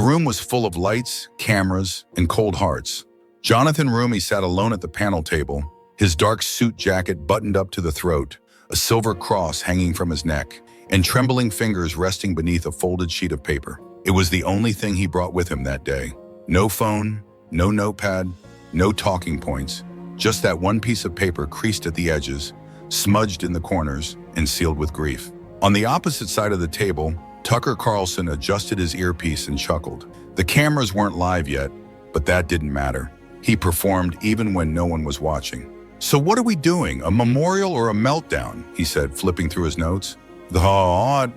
room was full of lights, cameras, and cold hearts. Jonathan Roumie sat alone at the panel table, his dark suit jacket buttoned up to the throat, a silver cross hanging from his neck, and trembling fingers resting beneath a folded sheet of paper. It was the only thing he brought with him that day. No phone, no notepad, no talking points, just that one piece of paper creased at the edges, smudged in the corners, and sealed with grief. On the opposite side of the table, Tucker Carlson adjusted his earpiece and chuckled. The cameras weren't live yet, but that didn't matter. He performed even when no one was watching. "So what are we doing, a memorial or a meltdown?" he said, flipping through his notes.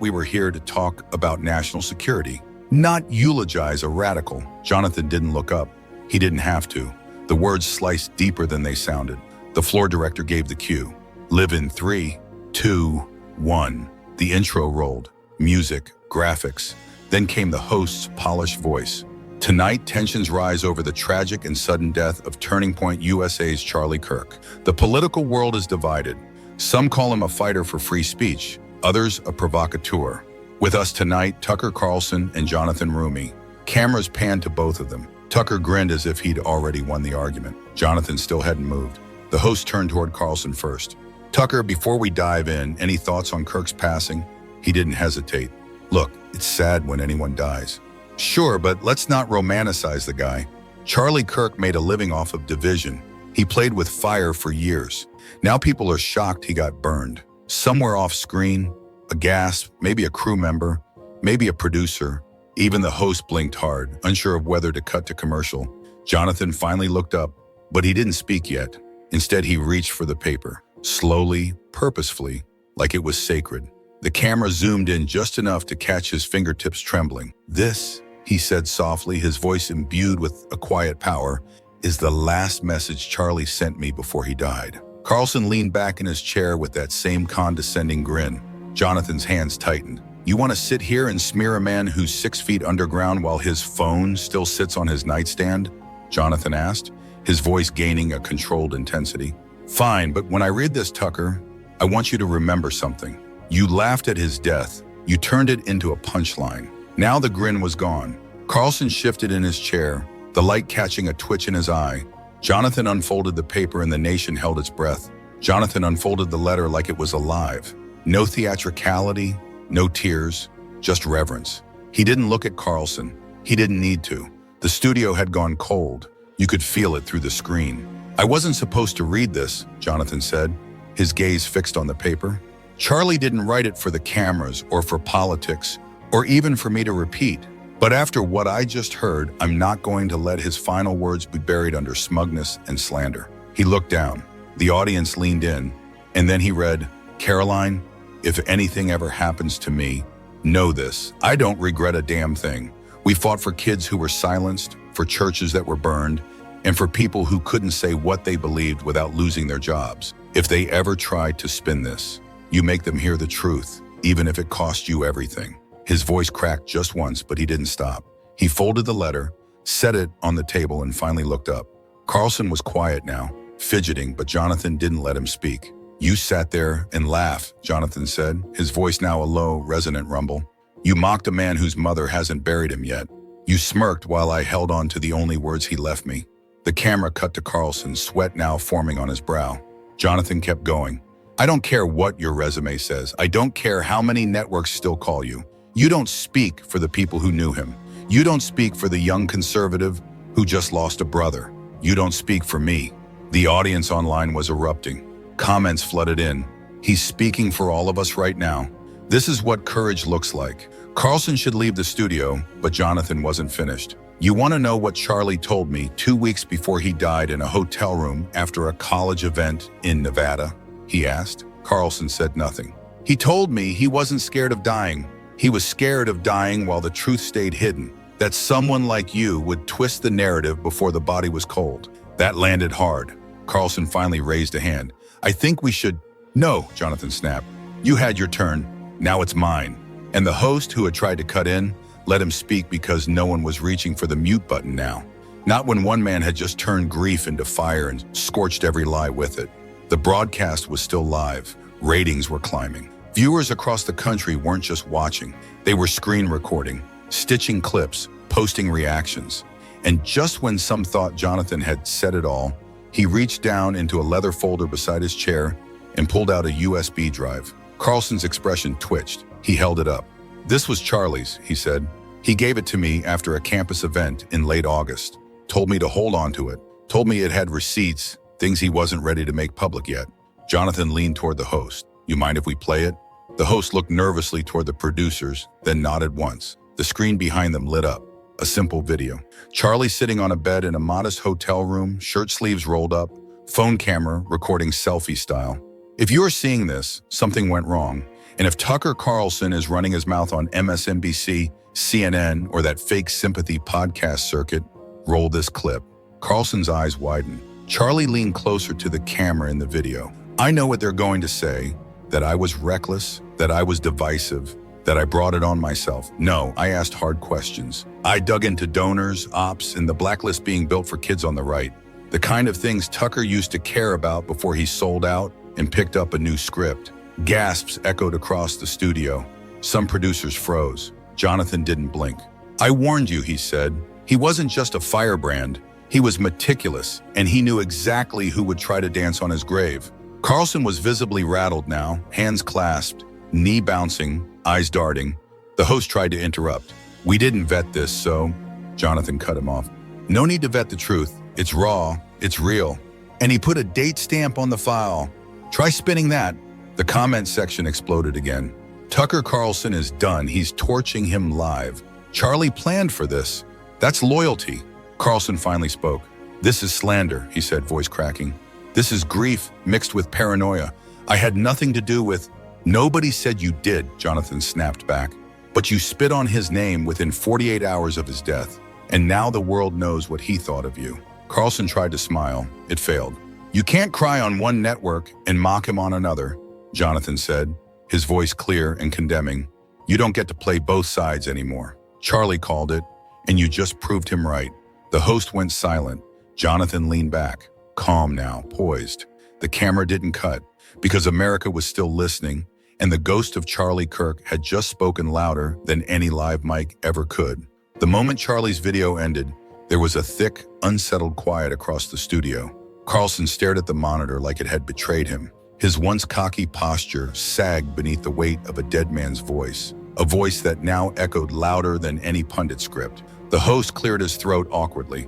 We were here to talk about national security, not eulogize a radical." Jonathan didn't look up. He didn't have to. The words sliced deeper than they sounded. The floor director gave the cue. "Live in 3, 2, 1. The intro rolled. Music, graphics. Then came the host's polished voice. "Tonight, tensions rise over the tragic and sudden death of Turning Point USA's Charlie Kirk. The political world is divided. Some call him a fighter for free speech, others a provocateur. With us tonight, Tucker Carlson and Jonathan Roumie." Cameras panned to both of them. Tucker grinned as if he'd already won the argument. Jonathan still hadn't moved. The host turned toward Carlson first. "Tucker, before we dive in, any thoughts on Kirk's passing?" He didn't hesitate. "Look, it's sad when anyone dies." "Sure, but let's not romanticize the guy. Charlie Kirk made a living off of division. He played with fire for years. Now people are shocked he got burned. Somewhere off screen, a gasp, maybe a crew member, maybe a producer." Even the host blinked hard, unsure of whether to cut to commercial. Jonathan finally looked up, but he didn't speak yet. Instead, he reached for the paper, slowly, purposefully, like it was sacred. The camera zoomed in just enough to catch his fingertips trembling. "This," he said softly, his voice imbued with a quiet power, "is the last message Charlie sent me before he died." Carlson leaned back in his chair with that same condescending grin. Jonathan's hands tightened. "You want to sit here and smear a man who's 6 feet underground while his phone still sits on his nightstand?" Jonathan asked, his voice gaining a controlled intensity. "Fine, but when I read this, Tucker, I want you to remember something. You laughed at his death. You turned it into a punchline." Now the grin was gone. Carlson shifted in his chair, the light catching a twitch in his eye. Jonathan unfolded the paper and the nation held its breath. Jonathan unfolded the letter like it was alive. No theatricality, no tears, just reverence. He didn't look at Carlson. He didn't need to. The studio had gone cold. You could feel it through the screen. "I wasn't supposed to read this," Jonathan said, his gaze fixed on the paper. "Charlie didn't write it for the cameras or for politics or even for me to repeat. But after what I just heard, I'm not going to let his final words be buried under smugness and slander." He looked down. The audience leaned in, and then he read, "Caroline, if anything ever happens to me, know this. I don't regret a damn thing. We fought for kids who were silenced, for churches that were burned, and for people who couldn't say what they believed without losing their jobs. If they ever tried to spin this, you make them hear the truth, even if it cost you everything." His voice cracked just once, but he didn't stop. He folded the letter, set it on the table, and finally looked up. Carlson was quiet now, fidgeting, but Jonathan didn't let him speak. "You sat there and laughed," Jonathan said, his voice now a low, resonant rumble. "You mocked a man whose mother hasn't buried him yet. You smirked while I held on to the only words he left me." The camera cut to Carlson, sweat now forming on his brow. Jonathan kept going. "I don't care what your resume says. I don't care how many networks still call you. You don't speak for the people who knew him. You don't speak for the young conservative who just lost a brother. You don't speak for me." The audience online was erupting. Comments flooded in. "He's speaking for all of us right now. This is what courage looks like." Carlson should leave the studio, but Jonathan wasn't finished. "You want to know what Charlie told me 2 weeks before he died in a hotel room after a college event in Nevada?" he asked. Carlson said nothing. "He told me he wasn't scared of dying. He was scared of dying while the truth stayed hidden, that someone like you would twist the narrative before the body was cold." That landed hard. Carlson finally raised a hand. "I think we should—" "No," Jonathan snapped. "You had your turn. Now it's mine." And the host, who had tried to cut in, let him speak because no one was reaching for the mute button now. Not when one man had just turned grief into fire and scorched every lie with it. The broadcast was still live. Ratings were climbing. Viewers across the country weren't just watching. They were screen recording, stitching clips, posting reactions. And just when some thought Jonathan had said it all, he reached down into a leather folder beside his chair and pulled out a USB drive. Carlson's expression twitched. He held it up. "This was Charlie's," he said. "He gave it to me after a campus event in late August. Told me to hold on to it. Told me it had receipts, things he wasn't ready to make public yet." Jonathan leaned toward the host. "You mind if we play it?" The host looked nervously toward the producers, then nodded once. The screen behind them lit up. A simple video. Charlie sitting on a bed in a modest hotel room, shirt sleeves rolled up, phone camera recording selfie style. If you're seeing this, something went wrong. And if Tucker Carlson is running his mouth on MSNBC, CNN, or that fake sympathy podcast circuit, roll this clip. Carlson's eyes widened. Charlie leaned closer to the camera in the video. "I know what they're going to say, that I was reckless, that I was divisive, that I brought it on myself. No, I asked hard questions. I dug into donors, ops, and the blacklist being built for kids on the right. The kind of things Tucker used to care about before he sold out and picked up a new script." Gasps echoed across the studio. Some producers froze. Jonathan didn't blink. "I warned you," he said. "He wasn't just a firebrand. He was meticulous, and he knew exactly who would try to dance on his grave." Carlson was visibly rattled now, hands clasped, knee bouncing, eyes darting. The host tried to interrupt. "We didn't vet this, so..." Jonathan cut him off. "No need to vet the truth. It's raw, it's real. And he put a date stamp on the file. Try spinning that." The comment section exploded again. "Tucker Carlson is done. He's torching him live. Charlie planned for this. That's loyalty." Carlson finally spoke. "This is slander," he said, voice cracking. "This is grief mixed with paranoia. I had nothing to do with..." "Nobody said you did," Jonathan snapped back. "But you spit on his name within 48 hours of his death. And now the world knows what he thought of you." Carlson tried to smile. It failed. "You can't cry on one network and mock him on another," Jonathan said, his voice clear and condemning. "You don't get to play both sides anymore. Charlie called it, and you just proved him right." The host went silent. Jonathan leaned back, calm now, poised. The camera didn't cut, because America was still listening, and the ghost of Charlie Kirk had just spoken louder than any live mic ever could. The moment Charlie's video ended, there was a thick, unsettled quiet across the studio. Carlson stared at the monitor like it had betrayed him. His once cocky posture sagged beneath the weight of a dead man's voice, a voice that now echoed louder than any pundit script. The host cleared his throat awkwardly.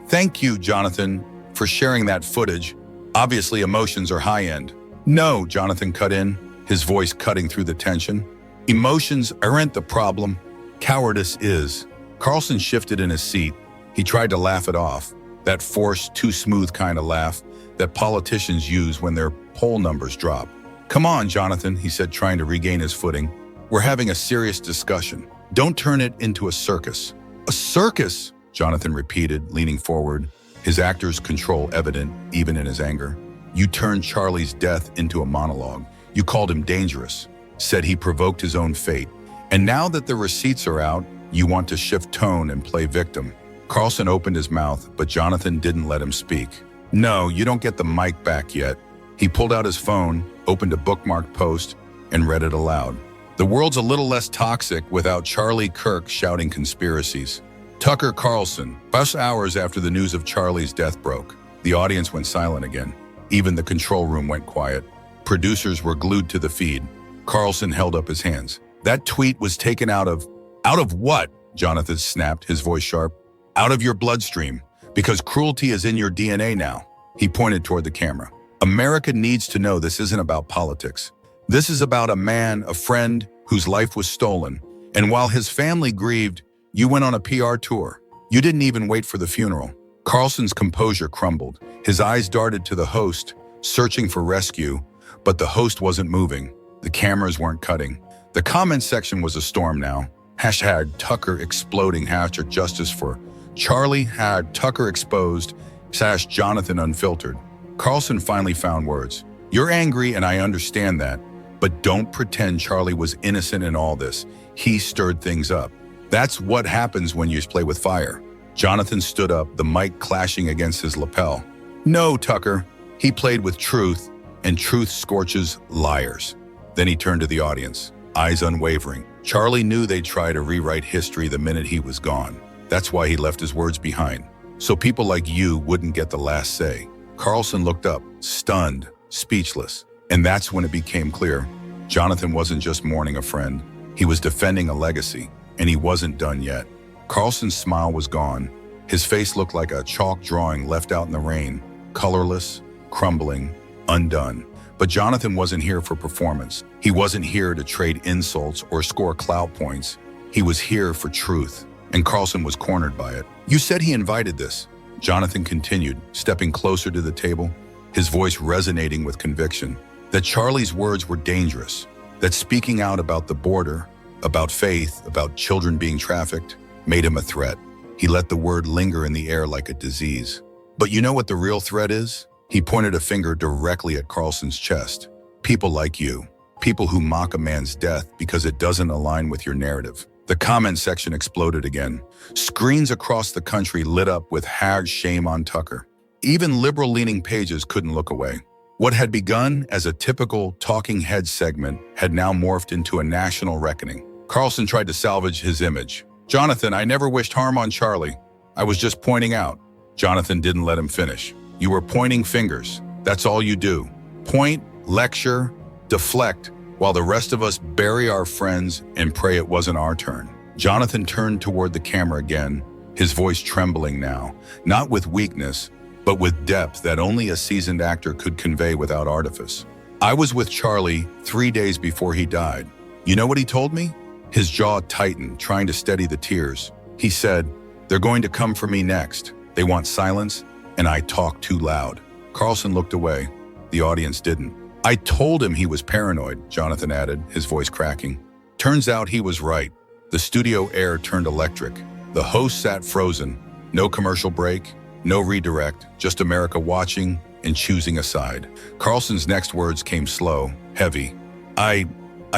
Thank you, Jonathan, for sharing that footage. Obviously, emotions are high-end." "No," Jonathan cut in, his voice cutting through the tension. "Emotions aren't the problem. Cowardice is." Carlson shifted in his seat. He tried to laugh it off, that forced, too smooth kind of laugh that politicians use when their poll numbers drop. "Come on, Jonathan," he said, trying to regain his footing. "We're having a serious discussion. Don't turn it into a circus." "A circus?" Jonathan repeated, leaning forward, his actor's control evident even in his anger. "You turned Charlie's death into a monologue. You called him dangerous, said he provoked his own fate. And now that the receipts are out, you want to shift tone and play victim." Carlson opened his mouth, but Jonathan didn't let him speak. "No, you don't get the mic back yet." He pulled out his phone, opened a bookmarked post, and read it aloud. "The world's a little less toxic without Charlie Kirk shouting conspiracies. Tucker Carlson, 5 hours after the news of Charlie's death broke." The audience went silent again. Even the control room went quiet. Producers were glued to the feed. Carlson held up his hands. "That tweet was taken out of..." "Out of what?" Jonathan snapped, his voice sharp. "Out of your bloodstream, because cruelty is in your DNA now." He pointed toward the camera. "America needs to know this isn't about politics. This is about a man, a friend, whose life was stolen. And while his family grieved, you went on a PR tour. You didn't even wait for the funeral." Carlson's composure crumbled. His eyes darted to the host, searching for rescue, but the host wasn't moving. The cameras weren't cutting. The comment section was a storm now. Hashtag Tucker exploding, hashtag justice for Charlie, had Tucker exposed, / Jonathan unfiltered. Carlson finally found words. "You're angry and I understand that, but don't pretend Charlie was innocent in all this. He stirred things up. That's what happens when you play with fire." Jonathan stood up, the mic clashing against his lapel. "No, Tucker. He played with truth, and truth scorches liars." Then he turned to the audience, eyes unwavering. Charlie knew they'd try to rewrite history the minute he was gone. That's why he left his words behind. So people like you wouldn't get the last say. Carlson looked up, stunned, speechless. And that's when it became clear. Jonathan wasn't just mourning a friend. He was defending a legacy, and he wasn't done yet. Carlson's smile was gone. His face looked like a chalk drawing left out in the rain, colorless, crumbling, undone. But Jonathan wasn't here for performance. He wasn't here to trade insults or score clout points. He was here for truth, and Carlson was cornered by it. You said he invited this, Jonathan continued, stepping closer to the table, his voice resonating with conviction. That Charlie's words were dangerous, that speaking out about the border, about faith, about children being trafficked, made him a threat. He let the word linger in the air like a disease. But you know what the real threat is? He pointed a finger directly at Carlson's chest. People like you. People who mock a man's death because it doesn't align with your narrative. The comment section exploded again. Screens across the country lit up with #shame on Tucker. Even liberal-leaning pages couldn't look away. What had begun as a typical talking head segment had now morphed into a national reckoning. Carlson tried to salvage his image. Jonathan, I never wished harm on Charlie. I was just pointing out. Jonathan didn't let him finish. You were pointing fingers. That's all you do. Point, lecture, deflect, while the rest of us bury our friends and pray it wasn't our turn. Jonathan turned toward the camera again, his voice trembling now, not with weakness, but with depth that only a seasoned actor could convey without artifice. I was with Charlie 3 days before he died. You know what he told me? His jaw tightened, trying to steady the tears. He said, "They're going to come for me next. They want silence, and I talk too loud." Carlson looked away. The audience didn't. I told him he was paranoid, Jonathan added, his voice cracking. Turns out he was right. The studio air turned electric. The host sat frozen. No commercial break, no redirect, just America watching and choosing a side. Carlson's next words came slow, heavy. I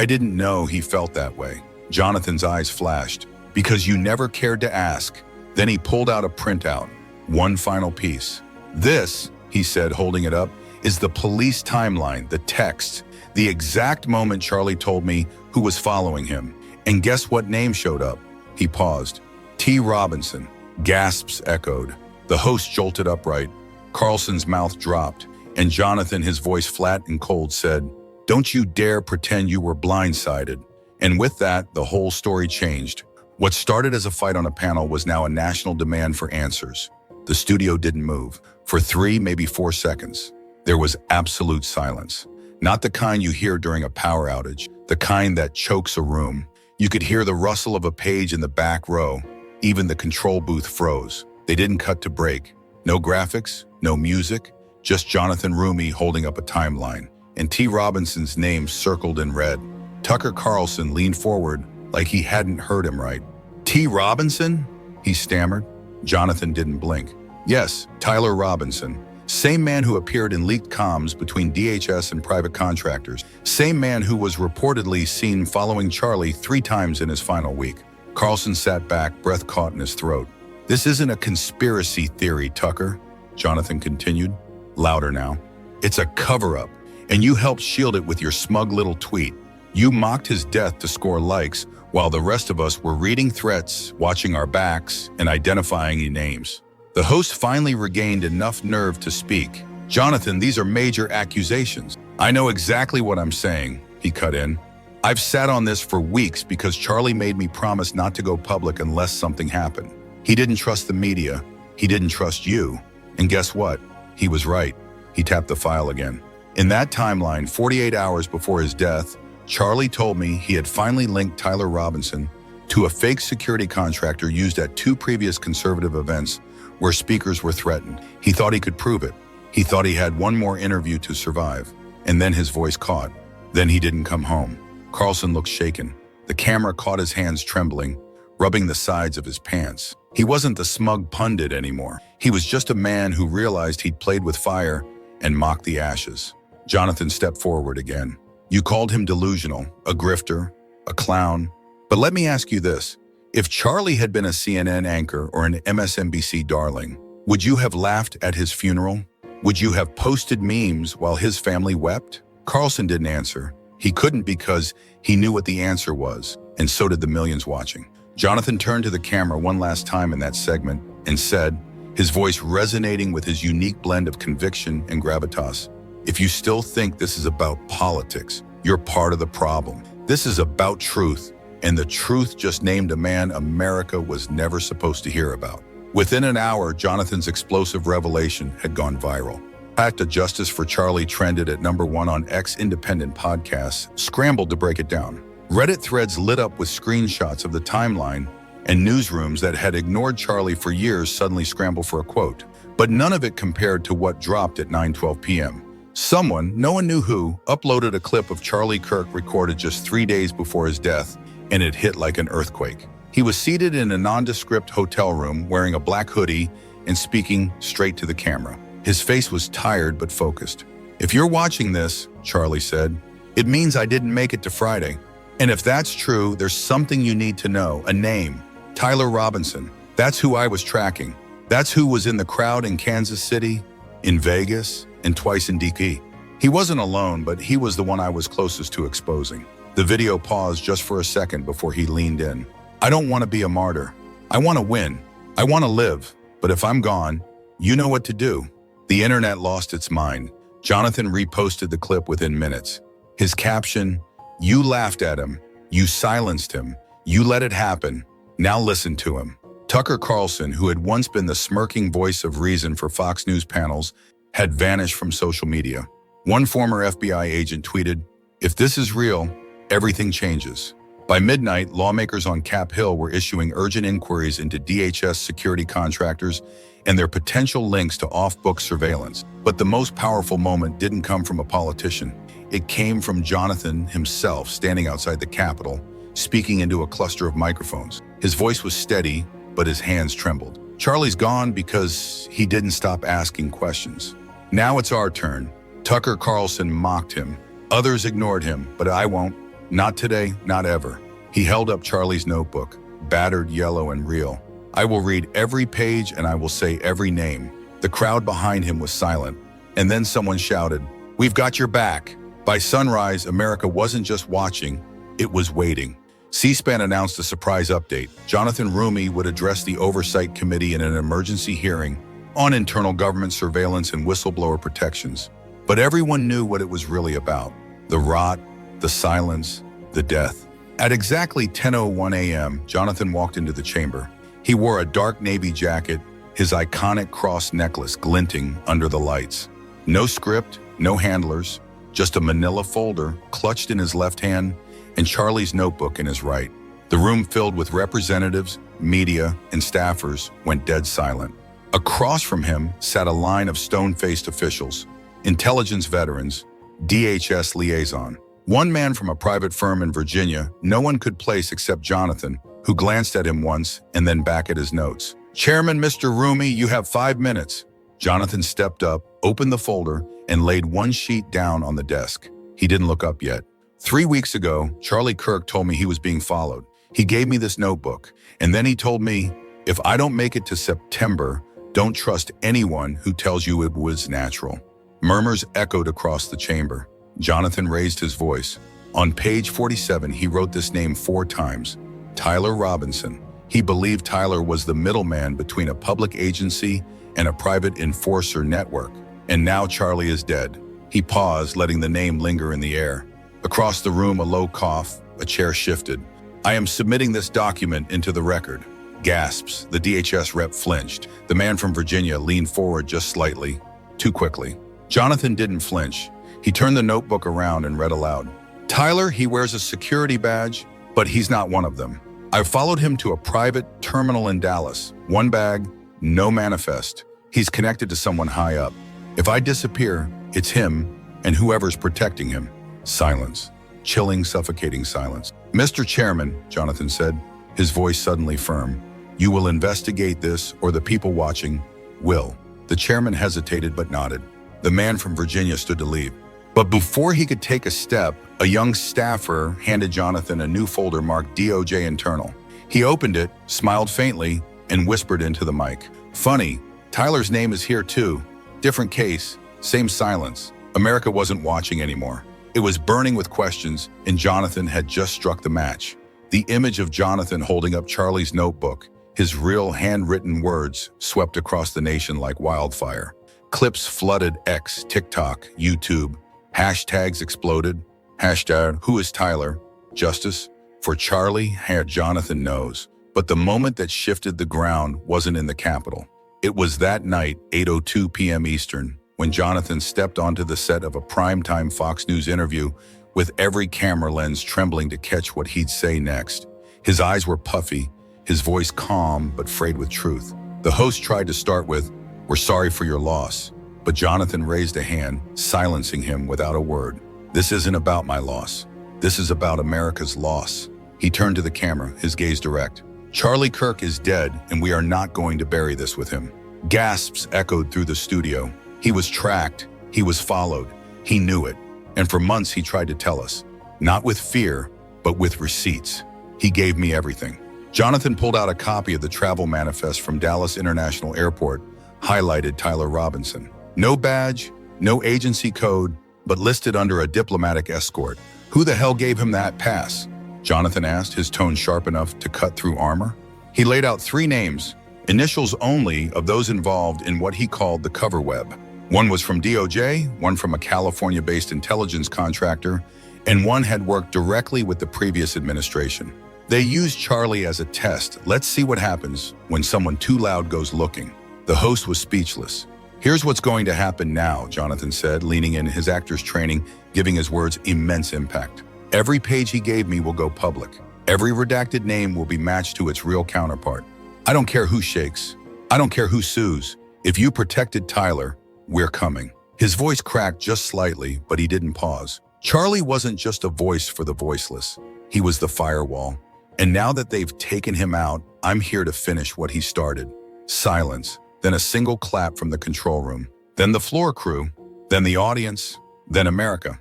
didn't know he felt that way. Jonathan's eyes flashed. Because you never cared to ask. Then he pulled out a printout. One final piece. This, he said, holding it up, is the police timeline, the text, the exact moment Charlie told me who was following him. And guess what name showed up? He paused. T. Robinson. Gasps echoed. The host jolted upright. Carlson's mouth dropped, and Jonathan, his voice flat and cold, said, "Don't you dare pretend you were blindsided." And with that, the whole story changed. What started as a fight on a panel was now a national demand for answers. The studio didn't move. For 3, maybe 4 seconds. There was absolute silence. Not the kind you hear during a power outage, the kind that chokes a room. You could hear the rustle of a page in the back row. Even the control booth froze. They didn't cut to break. No graphics, no music, just Jonathan Roumie holding up a timeline, and T. Robinson's name circled in red. Tucker Carlson leaned forward like he hadn't heard him right. T. Robinson? He stammered. Jonathan didn't blink. Yes, Tyler Robinson. Same man who appeared in leaked comms between DHS and private contractors. Same man who was reportedly seen following Charlie 3 times in his final week. Carlson sat back, breath caught in his throat. This isn't a conspiracy theory, Tucker, Jonathan continued, louder now. It's a cover-up, and you helped shield it with your smug little tweet. You mocked his death to score likes, while the rest of us were reading threats, watching our backs, and identifying names. The host finally regained enough nerve to speak. Jonathan, these are major accusations. I know exactly what I'm saying, he cut in. I've sat on this for weeks because Charlie made me promise not to go public unless something happened. He didn't trust the media. He didn't trust you. And guess what? He was right. He tapped the file again. In that timeline, 48 hours before his death, Charlie told me he had finally linked Tyler Robinson to a fake security contractor used at 2 previous conservative events where speakers were threatened. He thought he could prove it. He thought he had one more interview to survive. And then his voice caught. Then he didn't come home. Carlson looked shaken. The camera caught his hands trembling, rubbing the sides of his pants. He wasn't the smug pundit anymore. He was just a man who realized he'd played with fire and mocked the ashes. Jonathan stepped forward again. You called him delusional, a grifter, a clown. But let me ask you this. If Charlie had been a CNN anchor or an MSNBC darling, would you have laughed at his funeral? Would you have posted memes while his family wept? Carlson didn't answer. He couldn't because he knew what the answer was. and so did the millions watching. Jonathan turned to the camera one last time in that segment and said, his voice resonating with his unique blend of conviction and gravitas, "If you still think this is about politics, you're part of the problem. This is about truth, and the truth just named a man America was never supposed to hear about." Within an hour, Jonathan's explosive revelation had gone viral. Path to Justice for Charlie trended at #1 on X. Independent podcasts scrambled to break it down. Reddit threads lit up with screenshots of the timeline, and newsrooms that had ignored Charlie for years suddenly scrambled for a quote. But none of it compared to what dropped at 9:12 p.m. Someone, no one knew who, uploaded a clip of Charlie Kirk recorded just 3 days before his death, and it hit like an earthquake. He was seated in a nondescript hotel room wearing a black hoodie and speaking straight to the camera. His face was tired but focused. "If you're watching this," Charlie said, "it means I didn't make it to Friday. And if that's true, there's something you need to know, a name. Tyler Robinson. That's who I was tracking. That's who was in the crowd in Kansas City, in Vegas, and twice in DP. He wasn't alone, but he was the one I was closest to exposing." The video paused just for a second before he leaned in. "I don't want to be a martyr. I want to win. I want to live. But if I'm gone, you know what to do." The internet lost its mind. Jonathan reposted the clip within minutes. His caption, "You laughed at him. You silenced him. You let it happen. Now listen to him." Tucker Carlson, who had once been the smirking voice of reason for Fox News panels, had vanished from social media. One former FBI agent tweeted, "If this is real, everything changes." By midnight, lawmakers on Cap Hill were issuing urgent inquiries into DHS security contractors and their potential links to off-book surveillance. But the most powerful moment didn't come from a politician. It came from Jonathan himself, standing outside the Capitol, speaking into a cluster of microphones. His voice was steady, but his hands trembled. "Charlie's gone because he didn't stop asking questions. Now it's our turn." Tucker Carlson mocked him. Others ignored him, but I won't. Not today, not ever. He held up Charlie's notebook, battered, yellow, and real. "I will read every page and I will say every name." The crowd behind him was silent, and then someone shouted, "We've got your back." By sunrise, America wasn't just watching, it was waiting. C-SPAN announced a surprise update. Jonathan Roumie would address the Oversight Committee in an emergency hearing on internal government surveillance and whistleblower protections. But everyone knew what it was really about: the rot, the silence, the death. At exactly 10:01 a.m., Jonathan walked into the chamber. He wore a dark navy jacket, his iconic cross necklace glinting under the lights. No script, no handlers, just a manila folder clutched in his left hand and Charlie's notebook in his right. The room filled with representatives, media, and staffers went dead silent. Across from him sat a line of stone-faced officials, intelligence veterans, DHS liaison. One man from a private firm in Virginia no one could place except Jonathan, who glanced at him once and then back at his notes. "Chairman Mr. Roumie, you have 5 minutes. Jonathan stepped up, opened the folder, and laid one sheet down on the desk. He didn't look up yet. 3 weeks ago, Charlie Kirk told me he was being followed. He gave me this notebook, and then he told me, if I don't make it to September, don't trust anyone who tells you it was natural." Murmurs echoed across the chamber. Jonathan raised his voice. On page 47, he wrote this name 4 times, Tyler Robinson. He believed Tyler was the middleman between a public agency and a private enforcer network. And now Charlie is dead. He paused, letting the name linger in the air. Across the room, a low cough, a chair shifted. "I am submitting this document into the record." Gasps. The DHS rep flinched. The man from Virginia leaned forward just slightly, too quickly. Jonathan didn't flinch. He turned the notebook around and read aloud. "Tyler, he wears a security badge, but he's not one of them. I followed him to a private terminal in Dallas. 1 bag, no manifest. He's connected to someone high up. If I disappear, it's him and whoever's protecting him." Silence. Chilling, suffocating silence. "Mr. Chairman," Jonathan said, his voice suddenly firm, "you will investigate this, or the people watching will." The chairman hesitated but nodded. The man from Virginia stood to leave. But before he could take a step, a young staffer handed Jonathan a new folder marked DOJ Internal. He opened it, smiled faintly, and whispered into the mic. "Funny, Tyler's name is here too. Different case, same silence." America wasn't watching anymore. It was burning with questions, and Jonathan had just struck the match. The image of Jonathan holding up Charlie's notebook, his real handwritten words swept across the nation like wildfire. Clips flooded X, TikTok, YouTube. Hashtags exploded. Hashtag, who is Tyler? Justice? For Charlie, Jonathan knows. But the moment that shifted the ground wasn't in the Capitol. It was that night, 8:02 p.m. Eastern, when Jonathan stepped onto the set of a primetime Fox News interview with every camera lens trembling to catch what he'd say next. His eyes were puffy, his voice calm but frayed with truth. The host tried to start with, "We're sorry for your loss," but Jonathan raised a hand, silencing him without a word. "This isn't about my loss. This is about America's loss." He turned to the camera, his gaze direct. "Charlie Kirk is dead, and we are not going to bury this with him." Gasps echoed through the studio. He was tracked. He was followed. He knew it. And for months he tried to tell us. Not with fear, but with receipts. He gave me everything. Jonathan pulled out a copy of the travel manifest from Dallas International Airport, highlighted Tyler Robinson. No badge, no agency code, but listed under a diplomatic escort. Who the hell gave him that pass? Jonathan asked, his tone sharp enough to cut through armor. He laid out 3 names, initials only of those involved in what he called the cover web. One was from DOJ, one from a California-based intelligence contractor, and one had worked directly with the previous administration. They used Charlie as a test. Let's see what happens when someone too loud goes looking. The host was speechless. "Here's what's going to happen now," Jonathan said, leaning in his actor's training, giving his words immense impact. "Every page he gave me will go public. Every redacted name will be matched to its real counterpart. I don't care who shakes. I don't care who sues. If you protected Tyler, we're coming." His voice cracked just slightly, but he didn't pause. Charlie wasn't just a voice for the voiceless. He was the firewall. And now that they've taken him out, I'm here to finish what he started. Silence, then a single clap from the control room, then the floor crew, then the audience, then America.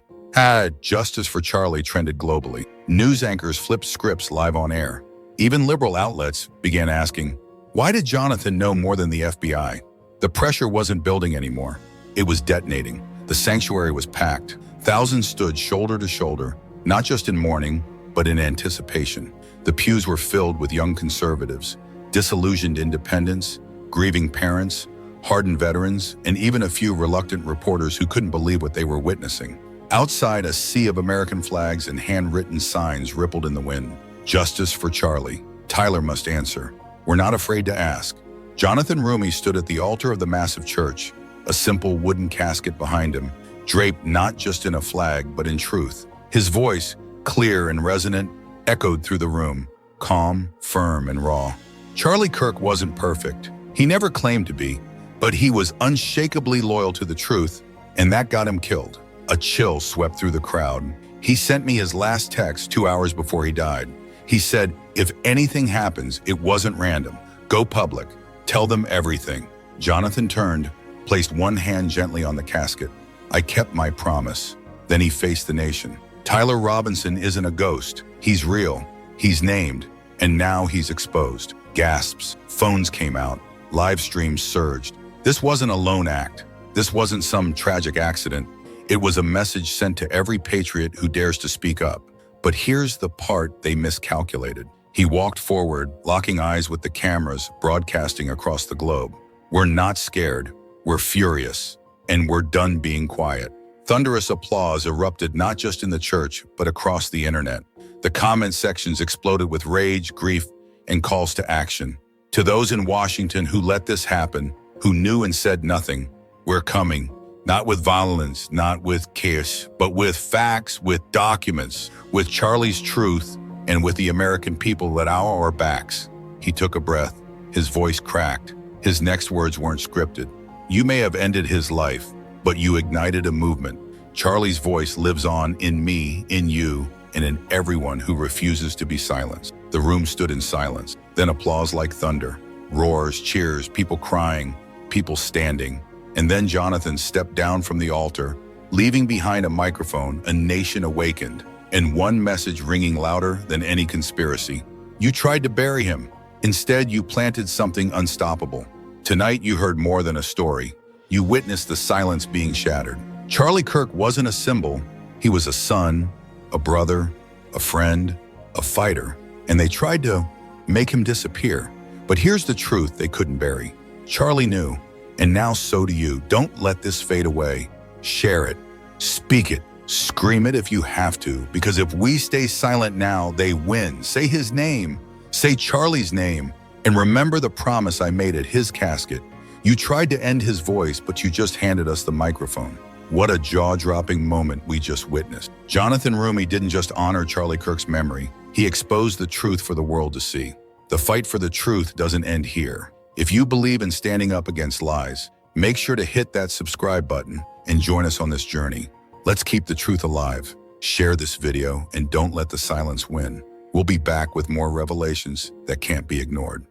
Justice for Charlie trended globally. News anchors flipped scripts live on air. Even liberal outlets began asking, why did Jonathan know more than the FBI? The pressure wasn't building anymore. It was detonating. The sanctuary was packed. Thousands stood shoulder to shoulder, not just in mourning, but in anticipation. The pews were filled with young conservatives, disillusioned independents, grieving parents, hardened veterans, and even a few reluctant reporters who couldn't believe what they were witnessing. Outside, a sea of American flags and handwritten signs rippled in the wind. Justice for Charlie. Tyler must answer. We're not afraid to ask. Jonathan Roumie stood at the altar of the massive church, a simple wooden casket behind him, draped not just in a flag, but in truth. His voice, clear and resonant, echoed through the room, calm, firm, and raw. Charlie Kirk wasn't perfect. He never claimed to be, but he was unshakably loyal to the truth, and that got him killed. A chill swept through the crowd. He sent me his last text 2 hours before he died. He said, if anything happens, it wasn't random. Go public. Tell them everything. Jonathan turned, placed one hand gently on the casket. I kept my promise. Then he faced the nation. Tyler Robinson isn't a ghost. He's real. He's named. And now he's exposed. Gasps. Phones came out. Live streams surged. This wasn't a lone act. This wasn't some tragic accident. It was a message sent to every patriot who dares to speak up. But here's the part they miscalculated. He walked forward, locking eyes with the cameras broadcasting across the globe. We're not scared. We're furious. And we're done being quiet. Thunderous applause erupted not just in the church, but across the internet. The comment sections exploded with rage, grief, and calls to action. To those in Washington who let this happen, who knew and said nothing, we're coming. Not with violence, not with chaos, but with facts, with documents, with Charlie's truth, and with the American people at our backs. He took a breath. His voice cracked. His next words weren't scripted. You may have ended his life, but you ignited a movement. Charlie's voice lives on in me, in you, and in everyone who refuses to be silenced. The room stood in silence. Then applause like thunder. Roars, cheers, people crying, people standing. And then Jonathan stepped down from the altar, leaving behind a microphone, a nation awakened, and one message ringing louder than any conspiracy. You tried to bury him. Instead, you planted something unstoppable. Tonight, you heard more than a story. You witnessed the silence being shattered. Charlie Kirk wasn't a symbol. He was a son, a brother, a friend, a fighter. and they tried to make him disappear. But here's the truth they couldn't bury. Charlie knew, and now so do you. Don't let this fade away. Share it, speak it, scream it if you have to, because if we stay silent now, they win. Say his name, say Charlie's name, and remember the promise I made at his casket. You tried to end his voice, but you just handed us the microphone. What a jaw-dropping moment we just witnessed. Jonathan Roumie didn't just honor Charlie Kirk's memory, he exposed the truth for the world to see. The fight for the truth doesn't end here. If you believe in standing up against lies, make sure to hit that subscribe button and join us on this journey. Let's keep the truth alive. Share this video and don't let the silence win. We'll be back with more revelations that can't be ignored.